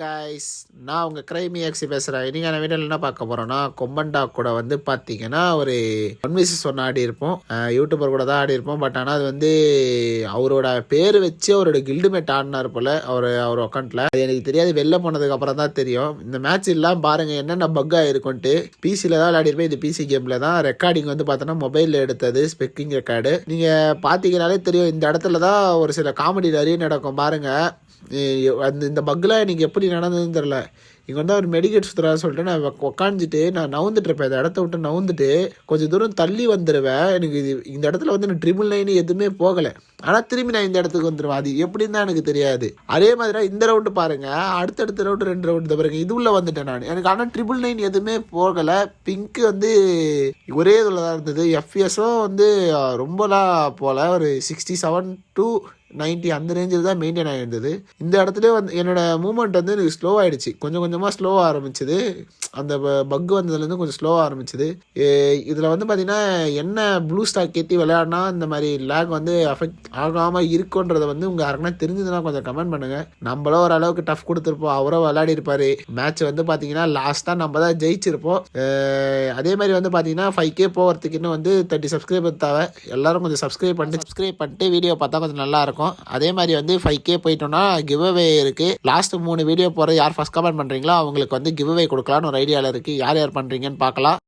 Guys, நான் உங்கள் கிரைமி ஆக்சி பேசுகிறேன். இன்றைக்கான வீடியோவில் என்ன பார்க்க போகிறோன்னா, கொம்பன் டாக் கூட வந்து பார்த்தீங்கன்னா ஒரு 1v1 ஆடி இருப்போம். யூடியூபர் கூட தான் ஆடி இருப்போம். பட் ஆனால் அது வந்து அவரோட பேர் வச்சு அவரோட கில்டுமேட் ஆடினார் போல் அவர் அக்கௌண்ட்டில். அது எனக்கு தெரியாது, வெளில போனதுக்கு அப்புறம் தான் தெரியும். இந்த மேட்ச் எல்லாம் பாருங்கள் என்னென்ன பக் ஆகிருக்குன்ட்டு. பிசியில் தான் விளையாடிருப்பேன். இது பிசி கேமில் தான். ரெக்கார்டிங் வந்து பார்த்தோன்னா மொபைலில் எடுத்தது, ஸ்பெக்கிங் ரெக்கார்டு. நீங்கள் பார்த்தீங்கனாலே தெரியும், இந்த இடத்துல தான் ஒரு சில காமெடி நிறைய நடக்கும் பாருங்கள். இந்த பக்கில் எனக்கு எப்படி நடந்ததுன்னு தெரில. இங்கே வந்து அவர் மெடிக்கேட் சுற்றுறா சொல்லிட்டு நான் உக்காந்துட்டு நான் நவுந்துட்டுருப்பேன். இந்த இடத்த விட்டு நவுந்துட்டு கொஞ்சம் தூரம் தள்ளி வந்துடுவேன். எனக்கு இந்த இடத்துல வந்து எனக்கு ட்ரிபிள் 9 எதுவுமே போகலை. ஆனால் திரும்பி நான் இந்த இடத்துக்கு வந்துடுவேன். அது எப்படின்னு தான் எனக்கு தெரியாது. அதே மாதிரி இந்த ரவுண்டு பாருங்கள், அடுத்தடுத்த ரவுண்டு 2 ரவுண்டு பாருங்க, இது உள்ள வந்துட்டேன் நான். எனக்கு ஆனால் ட்ரிபிள் 9 எதுவுமே போகலை. பிங்க்கு வந்து ஒரே இதில் தான் இருந்தது. எஃப்எஸும் வந்து ரொம்பலாம் போகல, ஒரு 67 to 90 அந்த ரேஞ்சில் தான் மெயின்டைன் ஆகிருந்தது. இந்த இடத்துல வந்து என்னோடய மூமெண்ட் வந்து எனக்கு ஸ்லோ ஆகிடுச்சு. கொஞ்சம் கொஞ்சமாக ஸ்லோவாக ஆரம்பிச்சிது. அந்த பக் வந்ததுலேருந்து கொஞ்சம் ஸ்லோவாக ஆரம்பிச்சிது. இதில் வந்து பார்த்திங்கன்னா என்ன ப்ளூ ஸ்டாக் ஏற்றி விளையாடினா இந்த மாதிரி லேக் வந்து அஃபெக்ட் ஆகாமல் இருக்குன்றதை வந்து உங்கள் யாருக்குன்னா தெரிஞ்சதுன்னா கொஞ்சம் கமெண்ட் பண்ணுங்கள். நம்மளும் ஓரளவுக்கு டஃப் கொடுத்துருப்போம், அவரும் விளையாடி இருப்பார். மேட்ச் வந்து பார்த்திங்கன்னா லாஸ்ட்டாக நம்ம தான் ஜெயிச்சிருப்போம். அதே மாதிரி வந்து பார்த்திங்கன்னா 5K போகிறதுக்கு இன்னும் வந்து 30 சப்ஸ்கிரைபர் தேவை. எல்லோரும் கொஞ்சம் சப்ஸ்கிரைப் பண்ணிட்டு வீடியோ பார்த்தா கொஞ்சம் நல்லாயிருக்கும். அதே மாதிரி வந்து 5K போயிட்டோம்னா கிவ் அவே இருக்குது. லாஸ்ட் 3 வீடியோ போகிற யார் ஃபஸ்ட் கமெண்ட் பண்ணுறீங்களோ அவங்களுக்கு வந்து கிவ் அவே கொடுக்கலான்னு ஒரு ஐடியாவில் இருக்குது. யார் யார் பண்ணுறீங்கன்னு பார்க்கலாம்.